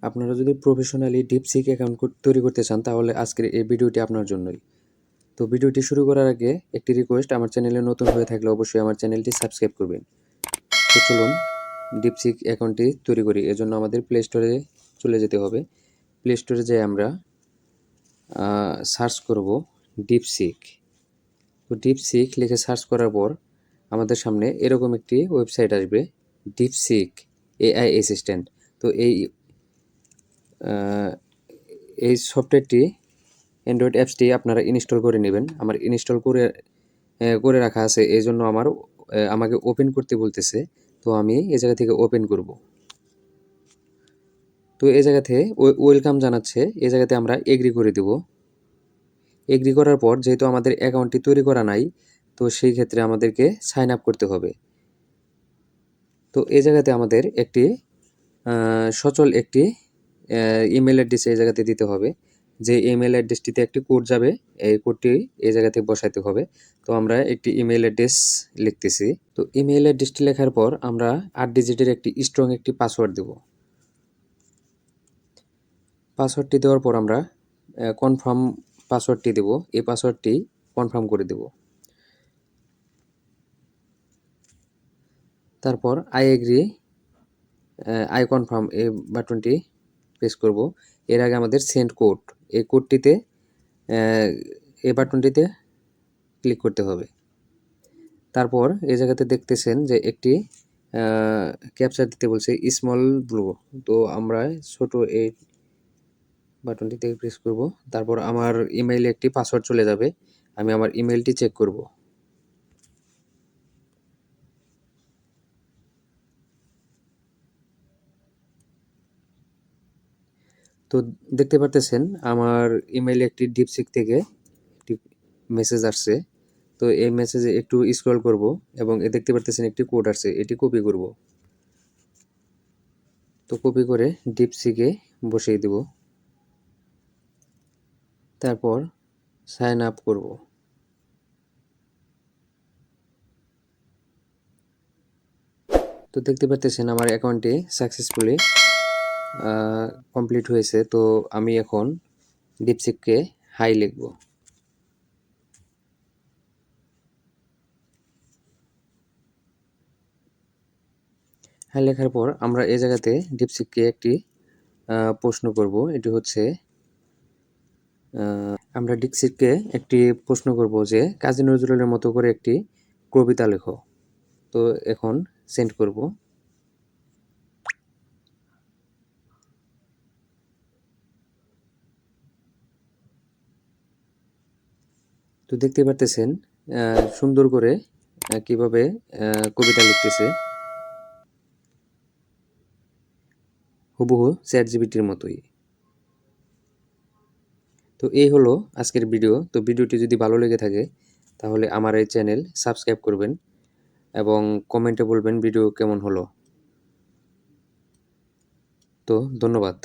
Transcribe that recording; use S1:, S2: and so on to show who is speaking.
S1: আপনারা যদি professionally DeepSeek account তৈরি করতে চান তাহলে আজকের এই ভিডিওটি আপনার জন্যই। তো ভিডিওটি শুরু করার আগে একটি রিকোয়েস্ট, আমার চ্যানেলে নতুন হয়ে থাকলে অবশ্যই আমার চ্যানেলটি সাবস্ক্রাইব করবেন। তো চলুন ডিপসিক অ্যাকাউন্টটি তৈরি করি। এজন্য আমাদের প্লে স্টোরে চলে যেতে হবে। প্লে স্টোরে যেয়ে আমরা সার্চ করব ডিপসিক। তো ডিপসিক লিখে সার্চ করার পর আমাদের সামনে এরকম একটি ওয়েবসাইট আসবে, ডিপসিক এআই অ্যাসিস্ট্যান্ট। তো এই সফটওয়্যারটি, অ্যান্ড্রয়েড অ্যাপসটি আপনারা ইনস্টল করে নেবেন। আমার ইনস্টল করে রাখা আছে, এই জন্য আমাকে ওপেন করতে বলতেছে। তো আমি এই জায়গা থেকে ওপেন করব। তো এই জায়গাতে ওয়েলকাম জানাচ্ছে, এই জায়গাতে আমরা এগ্রি করে দেব। এগ্রি করার পর যেহেতু আমাদের অ্যাকাউন্টটি তৈরি করা নাই, তো সেই ক্ষেত্রে আমাদেরকে সাইন আপ করতে হবে। তো এই জায়গাতে আমাদের একটি সচল একটি ইমেল অ্যাড্রেস এই জায়গাতে দিতে হবে। যে ইমেল অ্যাড্রেসটিতে একটি কোড যাবে, এই কোডটি এই জায়গাতে বসাইতে হবে। তো আমরা একটি ইমেল অ্যাড্রেস লিখতেছি। তো ইমেল অ্যাড্রেসটি লেখার পর আমরা 8 ডিজিটের একটি স্ট্রং একটি পাসওয়ার্ড দেব। পাসওয়ার্ডটি দেওয়ার পর আমরা কনফার্ম পাসওয়ার্ডটি দেব। এই পাসওয়ার্ডটি কনফার্ম করে দেব। তারপর আই এগ্রি, আই কনফার্ম এই বাটনটি প্রেস করব। এর আগে আমাদের সেন্ড কোড, এই কোডটিতে এই বাটনটিতে ক্লিক করতে হবে। তারপর এই জায়গাতে দেখতেছেন যে একটি ক্যাপচা দিতে বলছে, স্মল ব্লু। তো আমরা ছোট এই বাটনটিতে প্রেস করব। তারপর আমার ইমেইলে একটি পাসওয়ার্ড চলে যাবে। আমি আমার ইমেইলটি চেক করব। তো দেখতে পারতেছেন আমার ইমেইলে একটি ডিপসিক থেকে একটি মেসেজ আসছে। তো এই মেসেজে একটু স্ক্রল করব এবং দেখতে পারতেছেন একটি কোড আসছে, এটি কপি করব। তো কপি করে ডিপসিকে বসিয়ে দেব। তারপর সাইন আপ করব। তো দেখতে পারতেছেন আমার অ্যাকাউন্টটি সাকসেসফুলি কমপ্লিট হয়েছে। তো আমি এখন ডিপসিককে হাই লিখব। হাই লেখার পর আমরা এই জায়গাতে ডিপসিককে একটি প্রশ্ন করব। এটি হচ্ছে আমরা ডিপসিককে একটি প্রশ্ন করব যে কাজী নজরুলের মতো করে একটি কবিতা লেখো। তো এখন সেন্ড করব। তো দেখতে পারতেছেন সুন্দর করে কিভাবে কবিতা লিখতেছে, হুবহু চ্যাটজিপিটির মতোই। তো এই হলো আজকের ভিডিও। তো ভিডিওটি যদি ভালো লেগে থাকে তাহলে আমার এই চ্যানেল সাবস্ক্রাইব করবেন এবং কমেন্টে বলবেন ভিডিও কেমন হলো। তো ধন্যবাদ।